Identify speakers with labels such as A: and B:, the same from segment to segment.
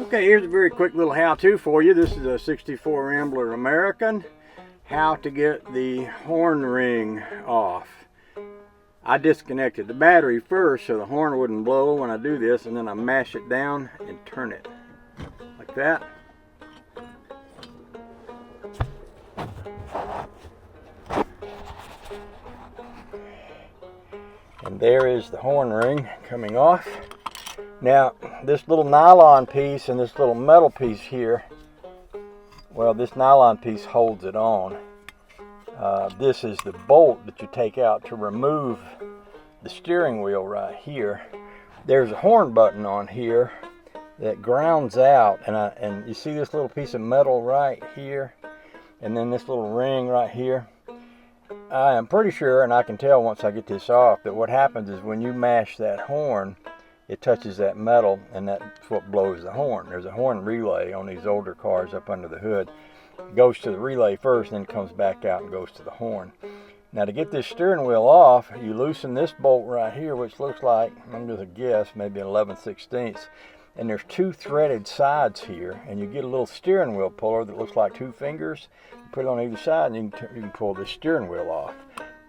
A: Okay, here's a very quick little how-to for you. This is a 64 Rambler American. How to get the horn ring off. I disconnected the battery first so the horn wouldn't blow when I do this, and then I mash it down and turn it like that. And there is the horn ring coming off. Now, this little nylon piece and this little metal piece here, well, this nylon piece holds it on. This is the bolt that you take out to remove the steering wheel right here. There's a horn button on here that grounds out, and you see this little piece of metal right here, and then this little ring right here. I am pretty sure, and I can tell once I get this off, that what happens is when you mash that horn, it touches that metal, and that's what blows the horn. There's a horn relay on these older cars up under the hood. It goes to the relay first, and then comes back out and goes to the horn. Now, to get this steering wheel off, you loosen this bolt right here, which looks like, I'm just a guess, maybe an 11/16. And there's two threaded sides here, and you get a little steering wheel puller that looks like two fingers. You put it on either side, and you can pull the steering wheel off.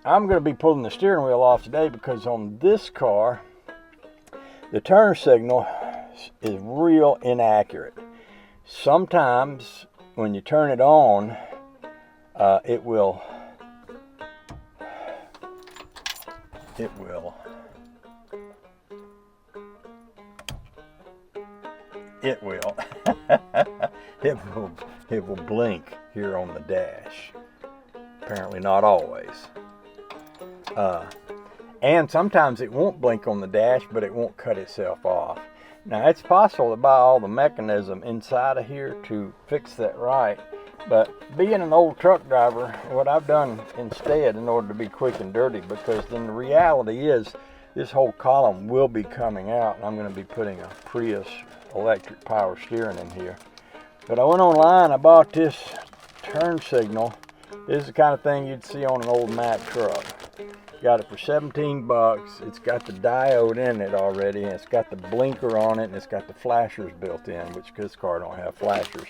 A: I'm going to be pulling the steering wheel off today because on this car, the turn signal is real inaccurate. Sometimes when you turn it on, it will blink here on the dash. Apparently not always. And sometimes it won't blink on the dash, but it won't cut itself off. Now, it's possible to buy all the mechanism inside of here to fix that right, but being an old truck driver, what I've done instead, in order to be quick and dirty, because then the reality is this whole column will be coming out, and I'm going to be putting a Prius electric power steering in here. But I went online, I bought this turn signal. This is the kind of thing you'd see on an old Mack truck. Got it for 17 bucks. It's got the diode in it already, and it's got the blinker on it, and it's got the flashers built in, which this car don't have flashers.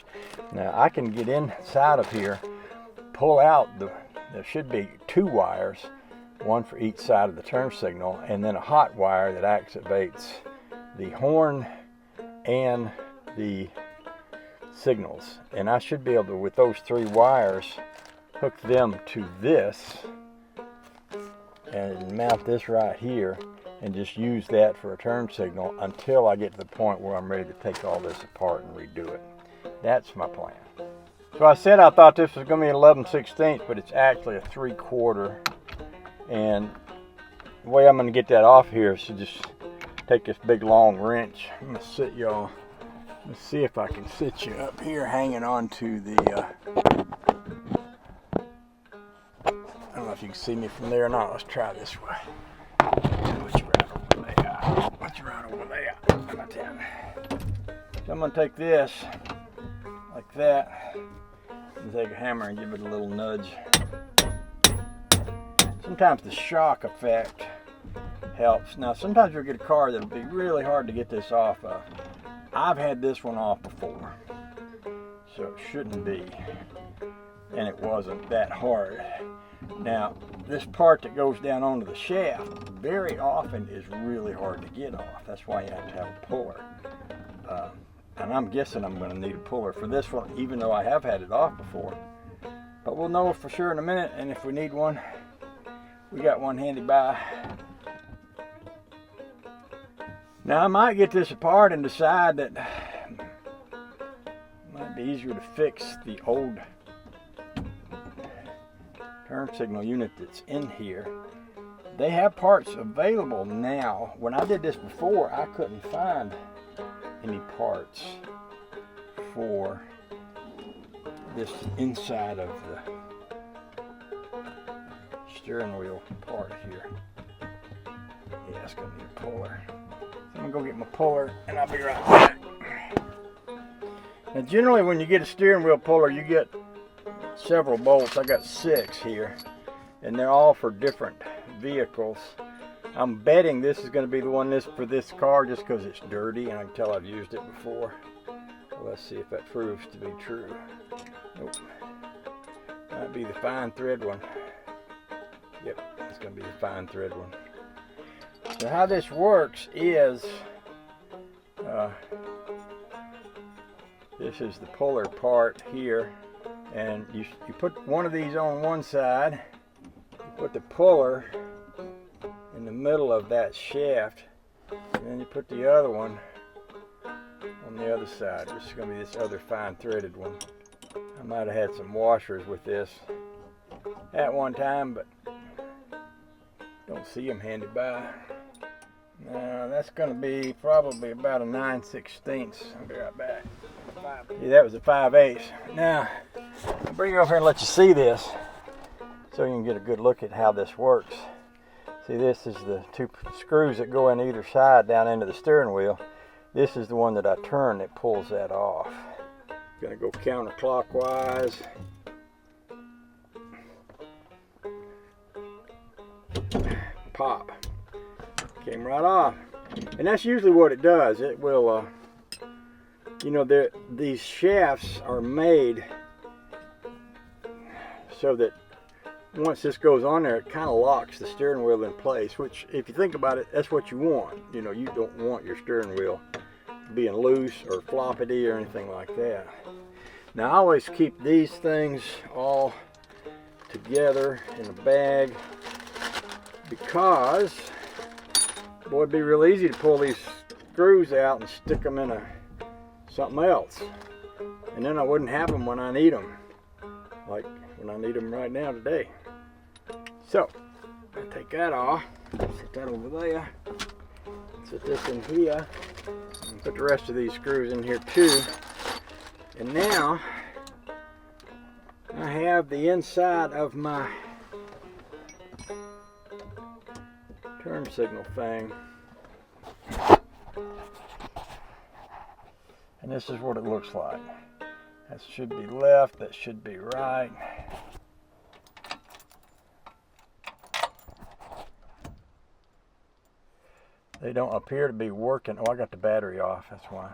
A: Now, I can get inside of here, pull out there should be two wires, one for each side of the turn signal, and then a hot wire that activates the horn and the signals. And I should be able to, with those three wires, hook them to this and mount this right here and just use that for a turn signal until I get to the point where I'm ready to take all this apart and redo it. That's my plan. So I said I thought this was going to be an 11/16, but it's actually a 3/4. And the way I'm going to get that off here is to just take this big long wrench. I'm going to sit y'all. Let's see if I can sit you up here hanging on to the I don't know if you can see me from there or not. Let's try this way. What's right over there? What's right over there? About that. So I'm going to take this like that and take a hammer and give it a little nudge. Sometimes the shock effect helps. Now, sometimes you'll get a car that'll be really hard to get this off of. I've had this one off before, so it shouldn't be, and it wasn't that hard. Now, this part that goes down onto the shaft very often is really hard to get off. That's why you have to have a puller. And I'm guessing I'm going to need a puller for this one, even though I have had it off before. But we'll know for sure in a minute, and if we need one, we got one handy by. Now, I might get this apart and decide that it might be easier to fix the old turn signal unit that's in here. They have parts available now. When I did this before, I couldn't find any parts for this inside of the steering wheel part here. Yeah, it's gonna need a puller. So I'm gonna go get my puller and I'll be right back. Now, generally when you get a steering wheel puller, you get several bolts. I got 6 here, and they're all for different vehicles. I'm betting this is going to be the one for this car just because it's dirty, and I can tell I've used it before. So let's see if that proves to be true. Nope. Might be the fine thread one. Yep, it's going to be the fine thread one. So how this works is, this is the puller part here, and you put one of these on one side, you put the puller in the middle of that shaft, and then you put the other one on the other side. This is going to be this other fine threaded one. I might have had some washers with this at one time, but don't see them handy by. Now that's going to be probably about a 9/16. I'll be right back. Yeah, that was a 5/8. Now I'll bring you over here and let you see this so you can get a good look at how this works. See, this is the two screws that go in either side down into the steering wheel. This is the one that I turn that pulls that off. Gonna go counterclockwise. Pop. Came right off. And that's usually what it does. It will, you know, these shafts are made so that once this goes on there, it kind of locks the steering wheel in place, which, if you think about it, that's what you want. You know, you don't want your steering wheel being loose or floppity or anything like that. Now, I always keep these things all together in a bag because, boy, it'd be real easy to pull these screws out and stick them in something else. And then I wouldn't have them when I need them, like when I need them right now today. So, I take that off, set that over there, set this in here, and put the rest of these screws in here too. And now, I have the inside of my turn signal thing. And this is what it looks like. That should be left, that should be right. They don't appear to be working. Oh, I got the battery off, that's why.